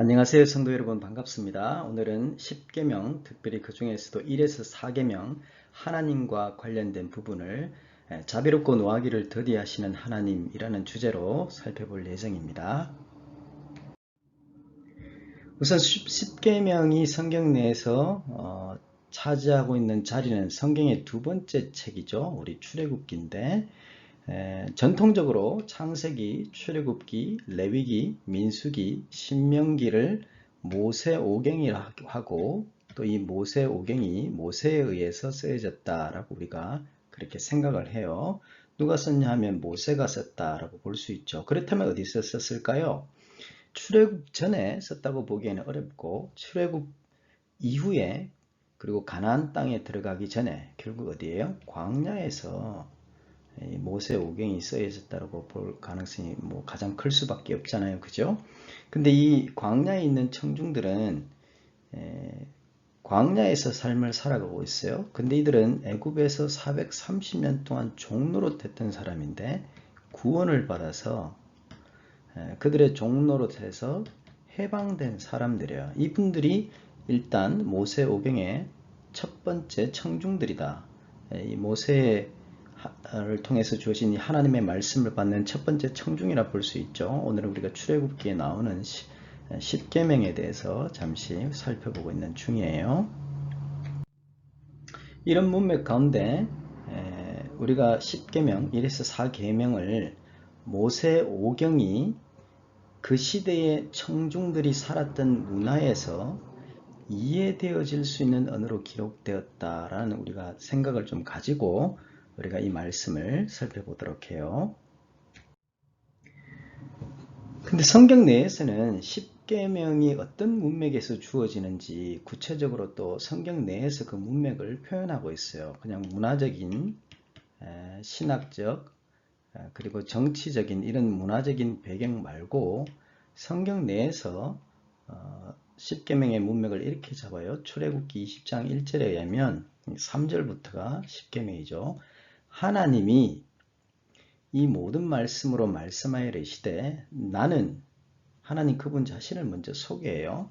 안녕하세요 성도 여러분, 반갑습니다. 오늘은 10계명, 특별히 그 중에서도 1에서 4계명 하나님과 관련된 부분을 자비롭고 노하기를 더디하시는 하나님이라는 주제로 살펴볼 예정입니다. 우선 10계명이 성경 내에서 차지하고 있는 자리는 성경의 두 번째 책이죠. 우리 출애굽기인데 전통적으로 창세기, 출애굽기, 레위기, 민수기, 신명기를 모세오경이라고 하고, 또 이 모세오경이 모세에 의해서 쓰여졌다라고 우리가 그렇게 생각을 해요. 누가 썼냐 하면 모세가 썼다라고 볼 수 있죠. 그렇다면 어디서 썼을까요? 출애굽 전에 썼다고 보기에는 어렵고, 출애굽 이후에, 그리고 가나안 땅에 들어가기 전에 결국 어디예요? 광야에서 모세오경이 쓰여졌다고 볼 가능성이 가장 클 수밖에 없잖아요. 그죠? 근데 이 광야에 있는 청중들은 광야에서 삶을 살아가고 있어요. 근데 이들은 애굽에서 430년 동안 종노릇했던 사람인데 구원을 받아서 그들의 종노릇에서 해방된 사람들이에요. 이분들이 일단 모세오경의 첫 번째 청중들이다. 이 모세를 통해서 주어진 하나님의 말씀을 받는 첫 번째 청중이라 볼 수 있죠. 오늘은 우리가 출애굽기에 나오는 10계명에 대해서 잠시 살펴보고 있는 중이에요. 이런 문맥 가운데 우리가 10계명, 1에서 4계명을 모세오경이 그 시대의 청중들이 살았던 문화에서 이해되어질 수 있는 언어로 기록되었다라는 우리가 생각을 좀 가지고 우리가 이 말씀을 살펴보도록 해요. 근데 성경 내에서는 10계명이 어떤 문맥에서 주어지는지 구체적으로 또 성경 내에서 그 문맥을 표현하고 있어요. 그냥 문화적인, 신학적, 그리고 정치적인 이런 문화적인 배경 말고 성경 내에서 10계명의 문맥을 이렇게 잡아요. 출애굽기 20장 1절에 의하면 3절부터가 10계명이죠. 하나님이 이 모든 말씀으로 말씀하여 이르시되, 나는, 하나님 그분 자신을 먼저 소개해요.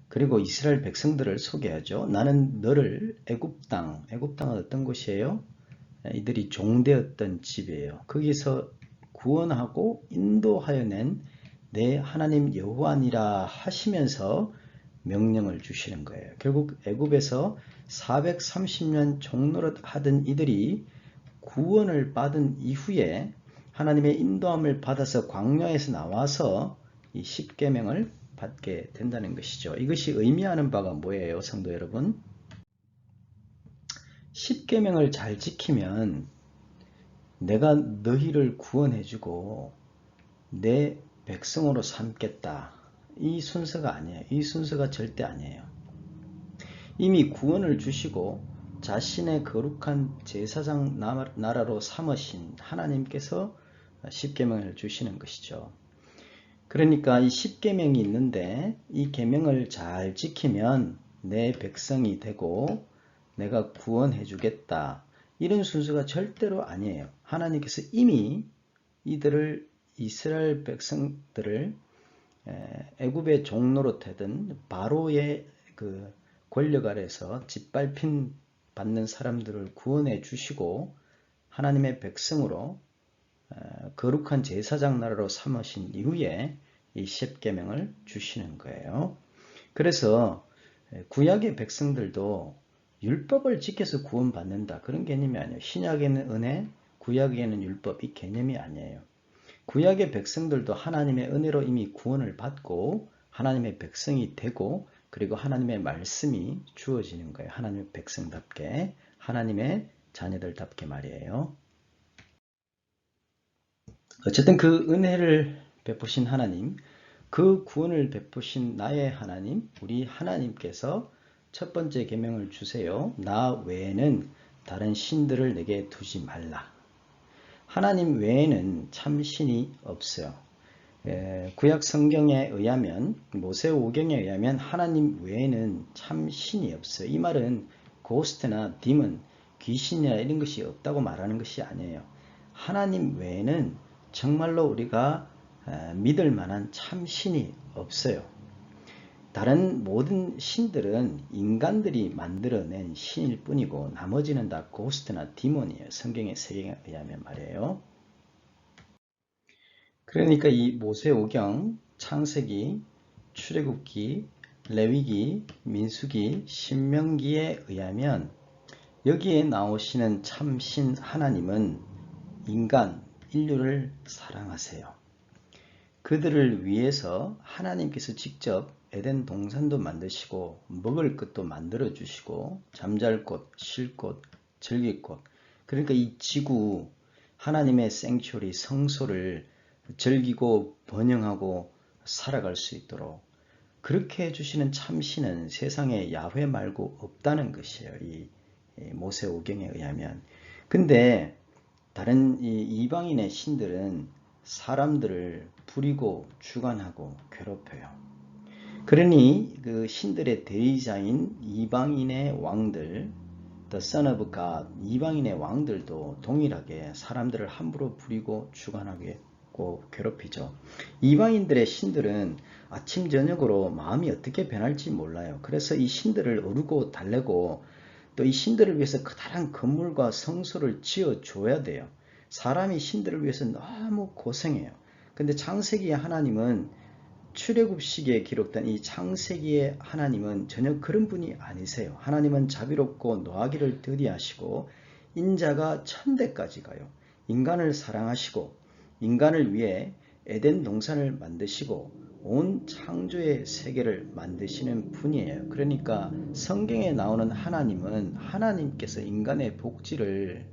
그리고 이스라엘 백성들을 소개하죠. 나는 너를 애굽 땅은 어떤 곳이에요? 이들이 종되었던 집이에요. 거기서 구원하고 인도하여 낸 내 하나님 여호와니라 하시면서 명령을 주시는 거예요. 결국 애굽에서 430년 종노릇 하던 이들이 구원을 받은 이후에 하나님의 인도함을 받아서 광야에서 나와서 이 10계명을 받게 된다는 것이죠. 이것이 의미하는 바가 뭐예요, 성도 여러분? 10계명을 잘 지키면 내가 너희를 구원해주고 내 백성으로 삼겠다. 이 순서가 아니에요. 이 순서가 절대 아니에요. 이미 구원을 주시고 자신의 거룩한 제사장 나라로 삼으신 하나님께서 10계명을 주시는 것이죠. 그러니까 이 10계명이 있는데 이 계명을 잘 지키면 내 백성이 되고 내가 구원해 주겠다. 이런 순서가 절대로 아니에요. 하나님께서 이미 이스라엘 백성들을 애굽의 종노릇하던 바로의 그 권력 아래서 짓밟힌 받는 사람들을 구원해 주시고 하나님의 백성으로 거룩한 제사장 나라로 삼으신 이후에 이 10계명을 주시는 거예요. 그래서 구약의 백성들도 율법을 지켜서 구원받는다, 그런 개념이 아니에요. 신약에는 은혜, 구약에는 율법, 이 개념이 아니에요. 구약의 백성들도 하나님의 은혜로 이미 구원을 받고 하나님의 백성이 되고, 그리고 하나님의 말씀이 주어지는 거예요. 하나님의 백성답게, 하나님의 자녀들답게 말이에요. 어쨌든 그 은혜를 베푸신 하나님, 그 구원을 베푸신 나의 하나님, 우리 하나님께서 첫 번째 계명을 주세요. 나 외에는 다른 신들을 내게 두지 말라. 하나님 외에는 참 신이 없어요. 구약 성경에 의하면, 모세오경에 의하면 하나님 외에는 참 신이 없어요. 이 말은 고스트나 디몬, 귀신이나 이런 것이 없다고 말하는 것이 아니에요. 하나님 외에는 정말로 우리가 믿을 만한 참 신이 없어요. 다른 모든 신들은 인간들이 만들어낸 신일 뿐이고 나머지는 다 고스트나 디몬이에요. 성경의 세계에 의하면 말이에요. 그러니까 이 모세오경, 창세기, 출애굽기, 레위기, 민수기, 신명기에 의하면 여기에 나오시는 참신 하나님은 인간, 인류를 사랑하세요. 그들을 위해서 하나님께서 직접 에덴 동산도 만드시고 먹을 것도 만들어 주시고 잠잘 곳, 쉴 곳, 즐길 곳, 그러니까 이 지구 하나님의 생츄리 성소를 즐기고 번영하고 살아갈 수 있도록 그렇게 해주시는 참신은 세상에 야훼 말고 없다는 것이에요. 이 모세오경에 의하면. 근데 다른 이 이방인의 신들은 사람들을 부리고 주관하고 괴롭혀요. 그러니 그 신들의 대의자인 이방인의 왕들, The Son of God, 이방인의 왕들도 동일하게 사람들을 함부로 부리고 주관하고 괴롭히죠. 이방인들의 신들은 아침 저녁으로 마음이 어떻게 변할지 몰라요. 그래서 이 신들을 어루고 달래고 또 이 신들을 위해서 커다란 건물과 성소를 지어줘야 돼요. 사람이 신들을 위해서 너무 고생해요. 근데 창세기의 하나님은 출애굽시기에 기록된 이 창세기의 하나님은 전혀 그런 분이 아니세요. 하나님은 자비롭고 노하기를 더디하시고 인자가 천대까지 가요. 인간을 사랑하시고 인간을 위해 에덴 동산을 만드시고 온 창조의 세계를 만드시는 분이에요. 그러니까 성경에 나오는 하나님은 하나님께서 인간의 복지를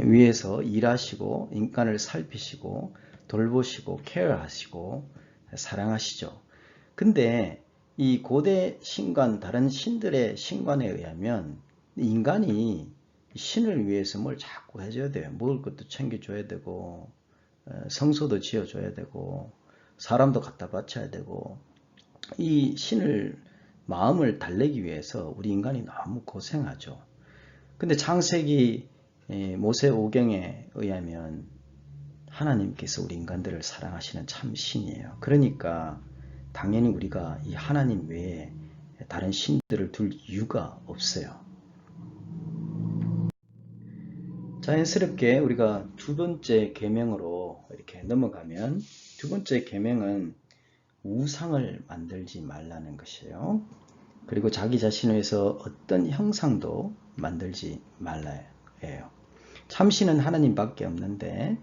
위해서 일하시고 인간을 살피시고 돌보시고 케어하시고 사랑하시죠. 근데 이 고대 신관 다른 신들의 신관에 의하면 인간이 신을 위해서 뭘 자꾸 해줘야 돼요. 먹을 것도 챙겨줘야 되고 성소도 지어줘야 되고 사람도 갖다 바쳐야 되고 이 신을 마음을 달래기 위해서 우리 인간이 너무 고생하죠. 근데 창세기 모세오경에 의하면 하나님께서 우리 인간들을 사랑하시는 참 신이에요. 그러니까 당연히 우리가 이 하나님 외에 다른 신들을 둘 이유가 없어요. 자연스럽게 우리가 두 번째 계명으로 이렇게 넘어가면 두 번째 계명은 우상을 만들지 말라는 것이에요. 그리고 자기 자신을 위해서 어떤 형상도 만들지 말라예요. 참신은 하나님밖에 없는데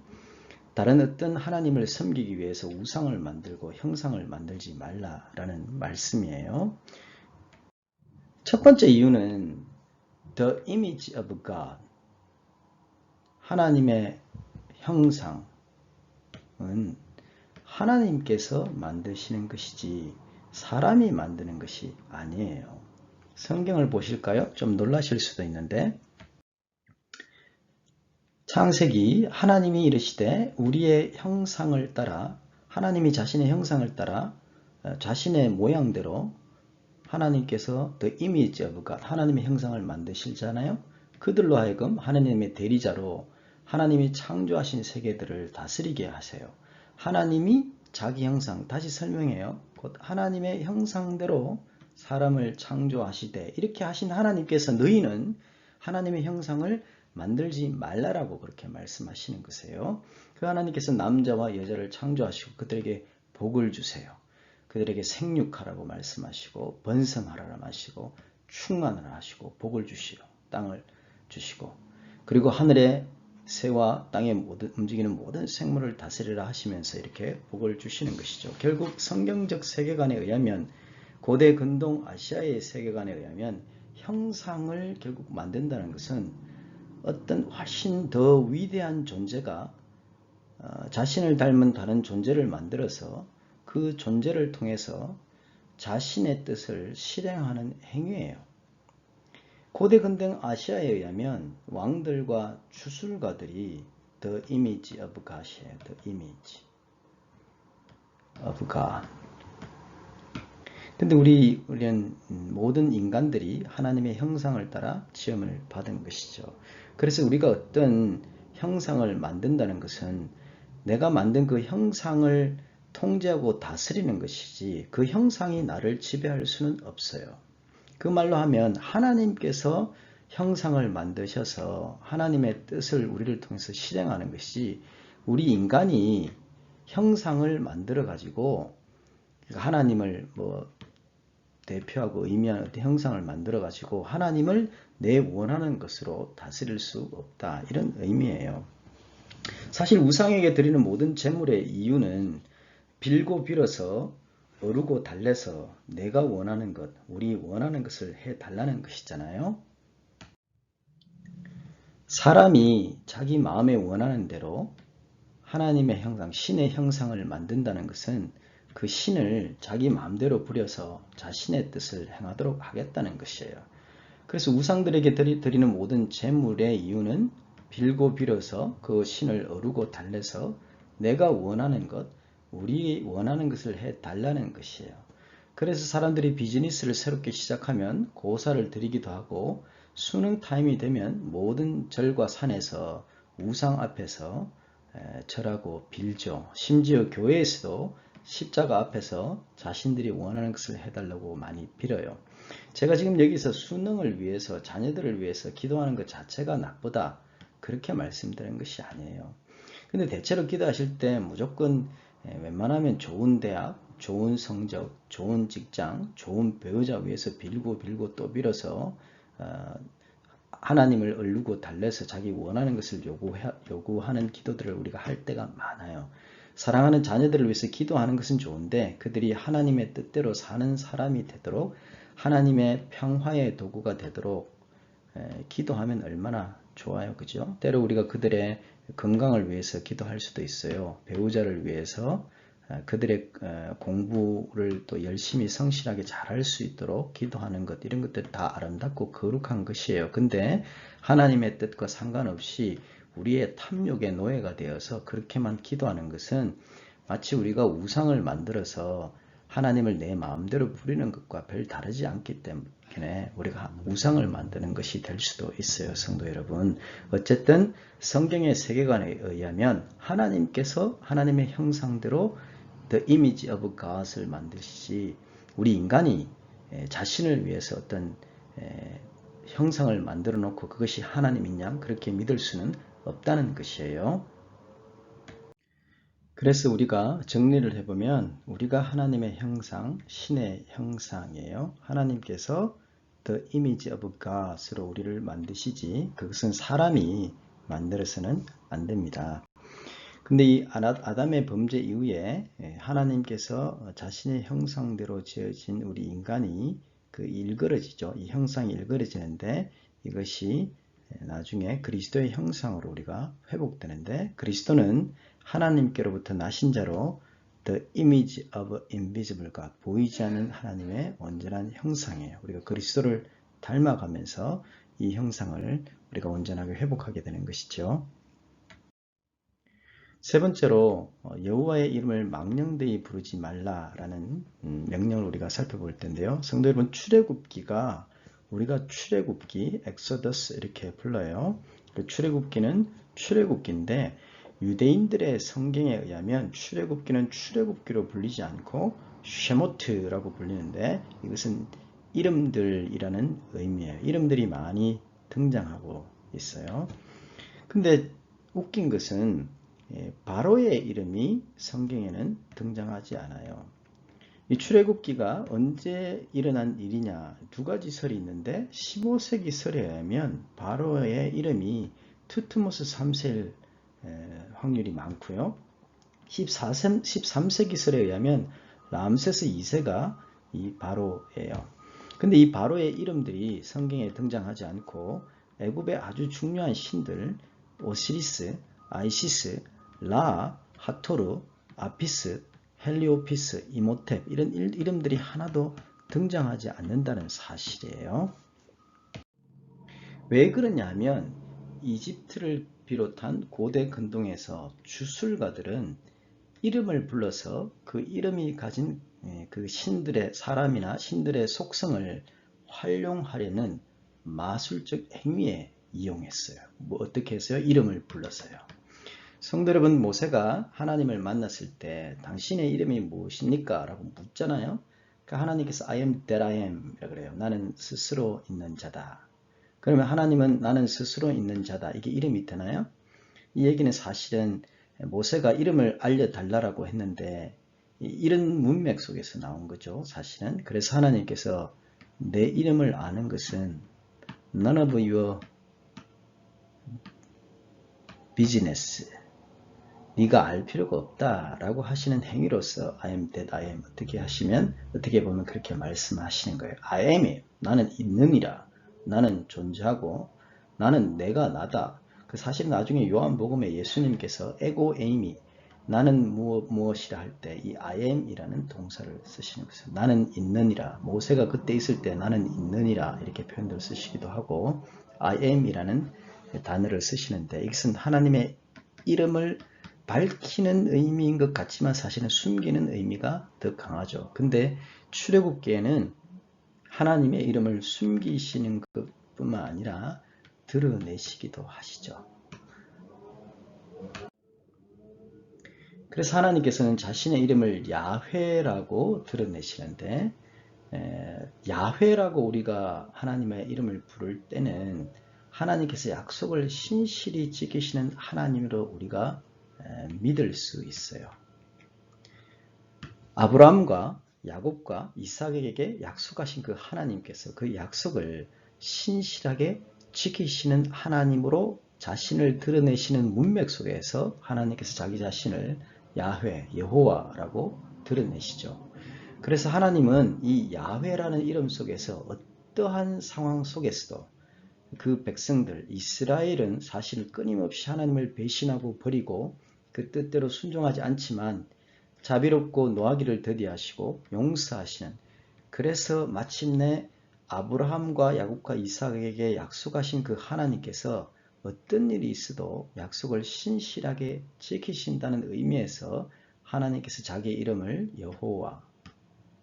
다른 어떤 하나님을 섬기기 위해서 우상을 만들고 형상을 만들지 말라라는 말씀이에요. 첫 번째 이유는 The image of God, 하나님의 형상은 하나님께서 만드시는 것이지 사람이 만드는 것이 아니에요. 성경을 보실까요? 좀 놀라실 수도 있는데 창세기 하나님이 이르시되 우리의 형상을 따라 하나님이 자신의 형상을 따라 자신의 모양대로 하나님께서 The image of God, 하나님의 형상을 만드시잖아요. 그들로 하여금 하나님의 대리자로 하나님이 창조하신 세계들을 다스리게 하세요. 하나님이 자기 형상, 다시 설명해요. 곧 하나님의 형상대로 사람을 창조하시되 이렇게 하신 하나님께서 너희는 하나님의 형상을 만들지 말라라고 그렇게 말씀하시는 것이에요. 그 하나님께서 남자와 여자를 창조하시고 그들에게 복을 주세요. 그들에게 생육하라고 말씀하시고 번성하라고 하시고 충만하라 하시고 복을 주시고 땅을 주시고 그리고 하늘의 새와 땅에 움직이는 모든 생물을 다스리라 하시면서 이렇게 복을 주시는 것이죠. 결국 성경적 세계관에 의하면 고대 근동 아시아의 세계관에 의하면 형상을 결국 만든다는 것은 어떤 훨씬 더 위대한 존재가 자신을 닮은 다른 존재를 만들어서 그 존재를 통해서 자신의 뜻을 실행하는 행위예요. 고대 근동 아시아에 의하면 왕들과 주술가들이 The image of God이에요. The image of God. 근데 우리는 모든 인간들이 하나님의 형상을 따라 지음을 받은 것이죠. 그래서 우리가 어떤 형상을 만든다는 것은 내가 만든 그 형상을 통제하고 다스리는 것이지 그 형상이 나를 지배할 수는 없어요. 그 말로 하면 하나님께서 형상을 만드셔서 하나님의 뜻을 우리를 통해서 실행하는 것이 우리 인간이 형상을 만들어 가지고 하나님을 대표하고 의미하는 어떤 형상을 만들어 가지고 하나님을 내 원하는 것으로 다스릴 수 없다, 이런 의미예요. 사실 우상에게 드리는 모든 제물의 이유는 빌고 빌어서 어루고 달래서 내가 원하는 것, 우리 원하는 것을 해달라는 것이잖아요. 사람이 자기 마음에 원하는 대로 하나님의 형상, 신의 형상을 만든다는 것은 그 신을 자기 마음대로 부려서 자신의 뜻을 행하도록 하겠다는 것이에요. 그래서 우상들에게 드리는 모든 제물의 이유는 빌고 빌어서 그 신을 어루고 달래서 내가 원하는 것, 우리 원하는 것을 해달라는 것이에요. 그래서 사람들이 비즈니스를 새롭게 시작하면 고사를 드리기도 하고 수능 타임이 되면 모든 절과 산에서 우상 앞에서 절하고 빌죠. 심지어 교회에서도 십자가 앞에서 자신들이 원하는 것을 해달라고 많이 빌어요. 제가 지금 여기서 수능을 위해서, 자녀들을 위해서 기도하는 것 자체가 나쁘다, 그렇게 말씀드린 것이 아니에요. 근데 대체로 기도하실 때 무조건 웬만하면 좋은 대학, 좋은 성적, 좋은 직장, 좋은 배우자 위해서 빌고 또 빌어서 하나님을 얼르고 달래서 자기 원하는 것을 요구하는 기도들을 우리가 할 때가 많아요. 사랑하는 자녀들을 위해서 기도하는 것은 좋은데 그들이 하나님의 뜻대로 사는 사람이 되도록, 하나님의 평화의 도구가 되도록 기도하면 얼마나 좋아요. 그죠? 때로 우리가 그들의 건강을 위해서 기도할 수도 있어요. 배우자를 위해서 그들의 공부를 또 열심히 성실하게 잘할 수 있도록 기도하는 것, 이런 것들 다 아름답고 거룩한 것이에요. 근데 하나님의 뜻과 상관없이 우리의 탐욕의 노예가 되어서 그렇게만 기도하는 것은 마치 우리가 우상을 만들어서 하나님을 내 마음대로 부리는 것과 별 다르지 않기 때문에 우리가 우상을 만드는 것이 될 수도 있어요. 성도 여러분, 어쨌든 성경의 세계관에 의하면 하나님께서 하나님의 형상대로 The image of God을 만드시지 우리 인간이 자신을 위해서 어떤 형상을 만들어 놓고 그것이 하나님인 양 그렇게 믿을 수는 없다는 것이에요. 그래서 우리가 정리를 해보면 우리가 하나님의 형상, 신의 형상이에요. 하나님께서 The image of God으로 우리를 만드시지 그것은 사람이 만들어서는 안 됩니다. 근데 이 아담의 범죄 이후에 하나님께서 자신의 형상대로 지어진 우리 인간이 일그러지죠. 이 형상이 일그러지는데 이것이 나중에 그리스도의 형상으로 우리가 회복되는데, 그리스도는 하나님께로부터 나신 자로 The image of invisible God, 보이지 않는 하나님의 온전한 형상이에요. 우리가 그리스도를 닮아가면서 이 형상을 우리가 온전하게 회복하게 되는 것이죠. 세 번째로 여호와의 이름을 망령되이 부르지 말라라는 명령을 우리가 살펴볼 텐데요. 성도 여러분, 출애굽기가 우리가 출애굽기, 엑소더스 이렇게 불러요. 출애굽기는 출애굽기인데 유대인들의 성경에 의하면 출애굽기는 출애굽기로 불리지 않고 쉐모트라고 불리는데 이것은 이름들이라는 의미예요. 이름들이 많이 등장하고 있어요. 근데 웃긴 것은 바로의 이름이 성경에는 등장하지 않아요. 이 출애굽기가 언제 일어난 일이냐, 두 가지 설이 있는데 15세기 설에 의하면 바로의 이름이 투트모스 3세일 확률이 많고요. 13세기 설에 의하면 람세스 2세가 이 바로예요. 근데 이 바로의 이름들이 성경에 등장하지 않고 애굽의 아주 중요한 신들 오시리스, 아이시스, 라, 하토르, 아피스, 헬리오피스, 이모텝 이런 이름들이 하나도 등장하지 않는다는 사실이에요. 왜 그러냐 하면 이집트를 비롯한 고대 근동에서 주술가들은 이름을 불러서 그 이름이 가진 그 신들의 사람이나 신들의 속성을 활용하려는 마술적 행위에 이용했어요. 어떻게 했어요? 이름을 불러서요. 성도 여러분, 모세가 하나님을 만났을 때 당신의 이름이 무엇입니까? 라고 묻잖아요. 그러니까 하나님께서 I am that I am 이라고 그래요. 나는 스스로 있는 자다. 그러면 하나님은 나는 스스로 있는 자다. 이게 이름이 되나요? 이 얘기는 사실은 모세가 이름을 알려달라고 했는데 이런 문맥 속에서 나온 거죠. 사실은. 그래서 하나님께서 내 이름을 아는 것은 none of your business. 네가 알 필요가 없다라고 하시는 행위로서 I am that I am 어떻게 보면 그렇게 말씀하시는 거예요. I am이에요. 나는 있느니라. 나는 존재하고 나는 내가 나다. 그 사실 나중에 요한복음에 예수님께서 에고 에이미 나는 무엇이라 할 때 이 I am이라는 동사를 쓰시는 것이죠. 나는 있느니라. 모세가 그때 있을 때 나는 있느니라 이렇게 표현을 쓰시기도 하고 I am이라는 단어를 쓰시는데 이것은 하나님의 이름을 밝히는 의미인 것 같지만 사실은 숨기는 의미가 더 강하죠. 근데 출애굽기에는 하나님의 이름을 숨기시는 것뿐만 아니라 드러내시기도 하시죠. 그래서 하나님께서는 자신의 이름을 야훼라고 드러내시는데 야훼라고 우리가 하나님의 이름을 부를 때는 하나님께서 약속을 신실히 지키시는 하나님으로 우리가 믿을 수 있어요. 아브라함과 야곱과 이삭에게 약속하신 그 하나님께서 그 약속을 신실하게 지키시는 하나님으로 자신을 드러내시는 문맥 속에서 하나님께서 자기 자신을 야훼, 여호와라고 드러내시죠. 그래서 하나님은 이 야훼라는 이름 속에서 어떠한 상황 속에서도 그 백성들, 이스라엘은 사실 끊임없이 하나님을 배신하고 버리고 그 뜻대로 순종하지 않지만 자비롭고 노하기를 더디하시고 용서하시는 그래서 마침내 아브라함과 야곱과 이삭에게 약속하신 그 하나님께서 어떤 일이 있어도 약속을 신실하게 지키신다는 의미에서 하나님께서 자기 이름을 여호와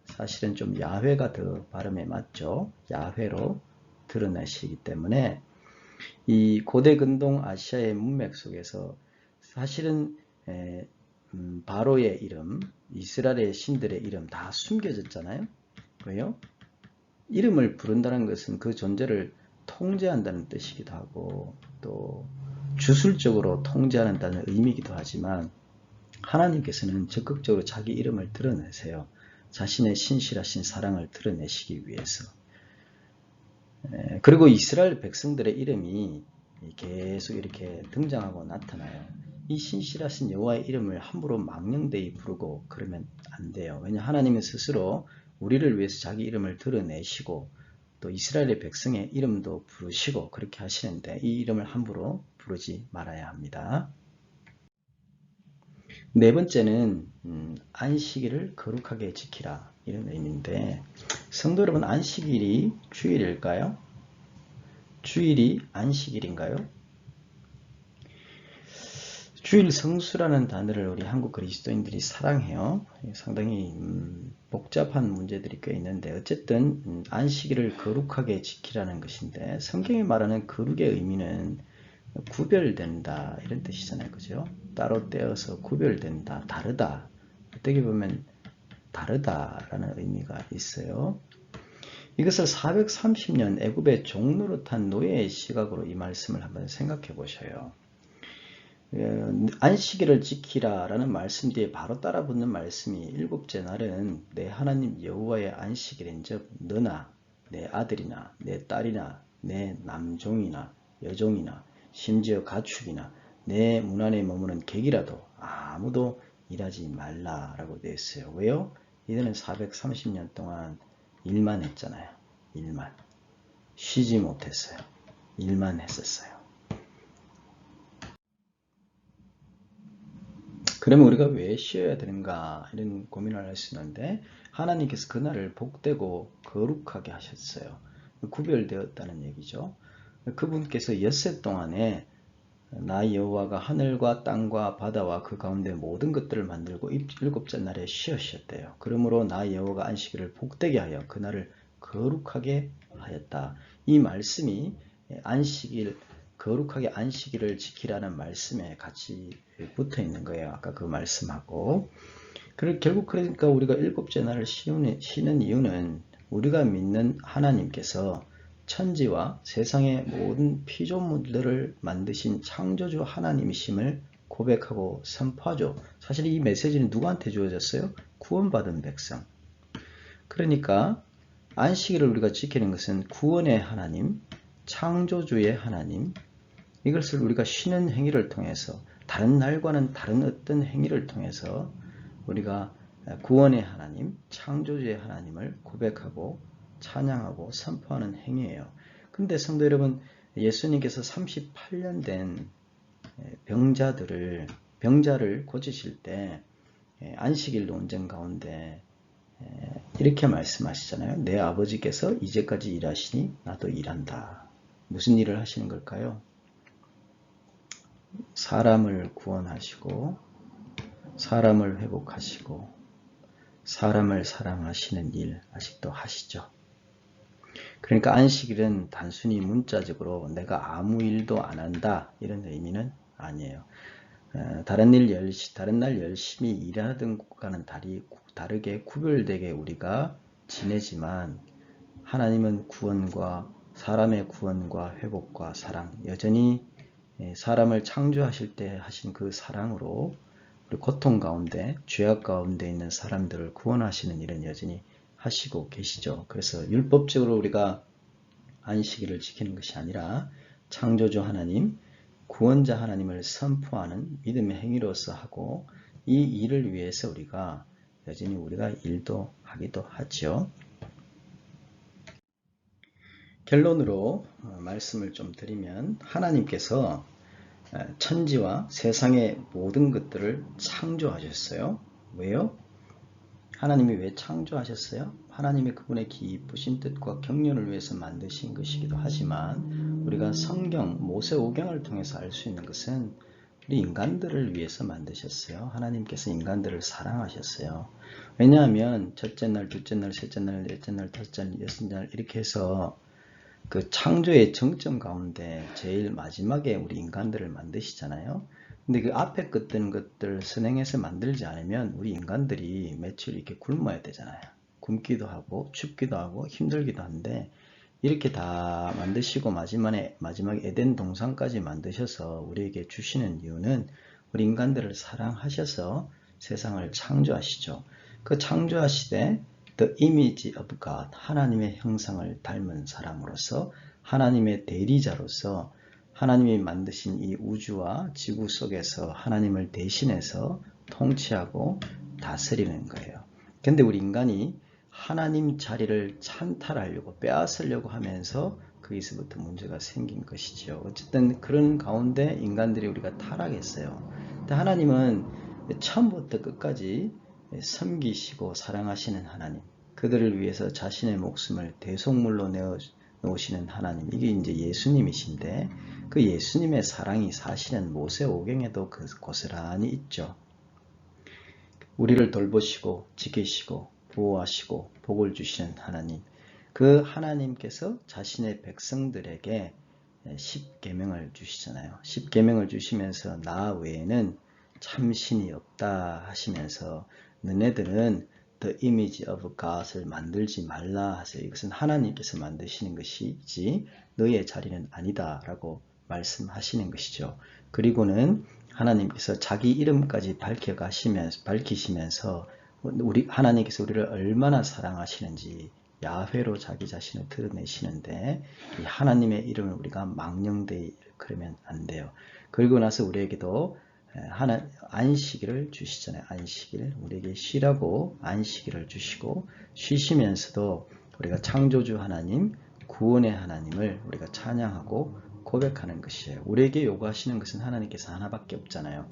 사실은 좀 야훼가 더 발음에 맞죠. 야훼로 드러내시기 때문에 이 고대 근동 아시아의 문맥 속에서 사실은 바로의 이름, 이스라엘의 신들의 이름 다 숨겨졌잖아요. 왜요? 이름을 부른다는 것은 그 존재를 통제한다는 뜻이기도 하고 또 주술적으로 통제한다는 의미이기도 하지만 하나님께서는 적극적으로 자기 이름을 드러내세요. 자신의 신실하신 사랑을 드러내시기 위해서. 그리고 이스라엘 백성들의 이름이 계속 이렇게 등장하고 나타나요. 이 신실하신 여호와의 이름을 함부로 망령되이 부르고 그러면 안 돼요. 왜냐하면 하나님은 스스로 우리를 위해서 자기 이름을 드러내시고 또 이스라엘의 백성의 이름도 부르시고 그렇게 하시는데 이 이름을 함부로 부르지 말아야 합니다. 네 번째는 안식일을 거룩하게 지키라 이런 의미인데 성도 여러분 안식일이 주일일까요? 주일이 안식일인가요? 주일 성수라는 단어를 우리 한국 그리스도인들이 사랑해요. 상당히 복잡한 문제들이 꽤 있는데 어쨌든 안식일을 거룩하게 지키라는 것인데 성경이 말하는 거룩의 의미는 구별된다 이런 뜻이잖아요. 그죠? 따로 떼어서 구별된다, 다르다. 어떻게 보면 다르다라는 의미가 있어요. 이것을 430년 애굽의 종노릇한 노예의 시각으로 이 말씀을 한번 생각해 보셔요. 안식일을 지키라 라는 말씀 뒤에 바로 따라 붙는 말씀이 일곱째 날은 내 하나님 여호와의 안식일인 즉 너나 내 아들이나 내 딸이나 내 남종이나 여종이나 심지어 가축이나 내 문 안에 머무는 객이라도 아무도 일하지 말라라고 되어 있어요. 왜요? 이들은 430년 동안 일만 했잖아요. 일만. 쉬지 못했어요. 일만 했었어요. 그러면 우리가 왜 쉬어야 되는가 이런 고민을 할 수 있는데 하나님께서 그날을 복되고 거룩하게 하셨어요. 구별되었다는 얘기죠. 그분께서 엿새 동안에 나 여호와가 하늘과 땅과 바다와 그 가운데 모든 것들을 만들고 일곱째 날에 쉬었대요. 그러므로 나 여호와가 안식일을 복되게 하여 그날을 거룩하게 하였다. 이 말씀이 안식일 거룩하게 안식일을 지키라는 말씀에 같이 붙어 있는 거예요. 아까 그 말씀하고. 결국 그러니까 우리가 일곱째 날을 쉬는 이유는 우리가 믿는 하나님께서 천지와 세상의 모든 피조물들을 만드신 창조주 하나님이심을 고백하고 선포하죠. 사실 이 메시지는 누구한테 주어졌어요? 구원받은 백성. 그러니까 안식일을 우리가 지키는 것은 구원의 하나님, 창조주의 하나님, 이것을 우리가 쉬는 행위를 통해서 다른 날과는 다른 어떤 행위를 통해서 우리가 구원의 하나님, 창조주의 하나님을 고백하고 찬양하고 선포하는 행위예요. 근데 성도 여러분, 예수님께서 38년 된 병자를 고치실 때 안식일 논쟁 가운데 이렇게 말씀하시잖아요. 내 아버지께서 이제까지 일하시니 나도 일한다. 무슨 일을 하시는 걸까요? 사람을 구원하시고 사람을 회복하시고 사람을 사랑하시는 일 아직도 하시죠. 그러니까 안식일은 단순히 문자적으로 내가 아무 일도 안 한다 이런 의미는 아니에요. 다른 날 열심히 일하던 것과는 다르게 구별되게 우리가 지내지만 하나님은 구원과 사람의 구원과 회복과 사랑, 여전히 사람을 창조하실 때 하신 그 사랑으로 우리 고통 가운데 죄악 가운데 있는 사람들을 구원하시는 일은 여전히 하시고 계시죠. 그래서 율법적으로 우리가 안식일을 지키는 것이 아니라 창조주 하나님, 구원자 하나님을 선포하는 믿음의 행위로서 하고 이 일을 위해서 여전히 우리가 일도 하기도 하죠. 결론으로 말씀을 좀 드리면 하나님께서 천지와 세상의 모든 것들을 창조하셨어요. 왜요? 하나님이 왜 창조하셨어요? 하나님이 그분의 기쁘신 뜻과 경륜을 위해서 만드신 것이기도 하지만 우리가 성경, 모세오경을 통해서 알 수 있는 것은 우리 인간들을 위해서 만드셨어요. 하나님께서 인간들을 사랑하셨어요. 왜냐하면 첫째 날, 둘째 날, 셋째 날, 넷째 날, 다섯째 날, 여섯째 날 이렇게 해서 그 창조의 정점 가운데 제일 마지막에 우리 인간들을 만드시잖아요. 근데 그 앞에 것들 선행해서 만들지 않으면 우리 인간들이 며칠 이렇게 굶어야 되잖아요. 굶기도 하고 춥기도 하고 힘들기도 한데 이렇게 다 만드시고 마지막에 에덴 동산까지 만드셔서 우리에게 주시는 이유는 우리 인간들을 사랑하셔서 세상을 창조하시죠. 그 창조하시되 The image of God, 하나님의 형상을 닮은 사람으로서 하나님의 대리자로서 하나님이 만드신 이 우주와 지구 속에서 하나님을 대신해서 통치하고 다스리는 거예요. 근데 우리 인간이 하나님 자리를 찬탈하려고 빼앗으려고 하면서 거기서부터 문제가 생긴 것이죠. 어쨌든 그런 가운데 인간들이 우리가 타락했어요. 근데 하나님은 처음부터 끝까지 섬기시고 사랑하시는 하나님, 그들을 위해서 자신의 목숨을 대속물로 내어 놓으시는 하나님, 이게 이제 예수님이신데 그 예수님의 사랑이 사실은 모세오경에도 고스란히 있죠. 우리를 돌보시고 지키시고 보호하시고 복을 주시는 하나님, 그 하나님께서 자신의 백성들에게 10계명을 주시잖아요. 10계명을 주시면서 나 외에는 참신이 없다 하시면서 너네들은 The image of God을 만들지 말라 하세요. 이것은 하나님께서 만드시는 것이지 너의 자리는 아니다 라고 말씀하시는 것이죠. 그리고는 하나님께서 자기 이름까지 밝히시면서 하나님께서 우리를 얼마나 사랑하시는지 야훼로 자기 자신을 드러내시는데 이 하나님의 이름을 우리가 망령되이 그러면 안 돼요. 그리고 나서 우리에게도 안식일을 주시잖아요. 안식일, 우리에게 쉬라고 안식일을 주시고 쉬시면서도 우리가 창조주 하나님, 구원의 하나님을 우리가 찬양하고 고백하는 것이에요. 우리에게 요구하시는 것은 하나님께서 하나밖에 없잖아요.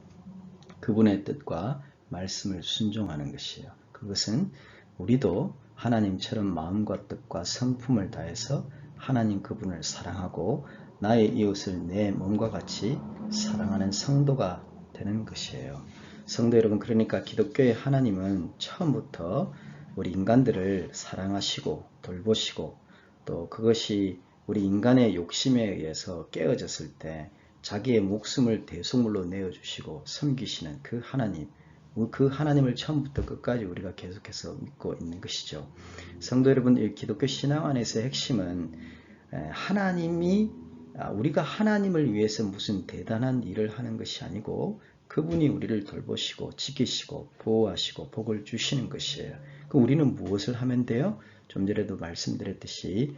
그분의 뜻과 말씀을 순종하는 것이에요. 그것은 우리도 하나님처럼 마음과 뜻과 성품을 다해서 하나님 그분을 사랑하고 나의 이웃을 내 몸과 같이 사랑하는 성도가 되는 것이에요. 성도 여러분, 그러니까 기독교의 하나님은 처음부터 우리 인간들을 사랑하시고 돌보시고 또 그것이 우리 인간의 욕심에 의해서 깨어졌을 때 자기의 목숨을 대속물로 내어주시고 섬기시는 그 하나님, 그 하나님을 처음부터 끝까지 우리가 계속해서 믿고 있는 것이죠. 성도 여러분, 이 기독교 신앙 안에서의 핵심은 우리가 하나님을 위해서 무슨 대단한 일을 하는 것이 아니고 그분이 우리를 돌보시고 지키시고 보호하시고 복을 주시는 것이에요. 그럼 우리는 무엇을 하면 돼요? 좀 전에도 말씀드렸듯이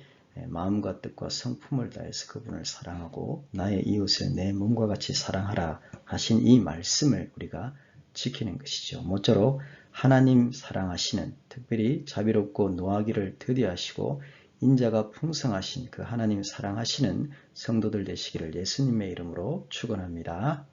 마음과 뜻과 성품을 다해서 그분을 사랑하고 나의 이웃을 내 몸과 같이 사랑하라 하신 이 말씀을 우리가 지키는 것이죠. 모쪼록 하나님 사랑하시는, 특별히 자비롭고 노하기를 더디하시고 인자가 풍성하신 그 하나님 사랑하시는 성도들 되시기를 예수님의 이름으로 축원합니다.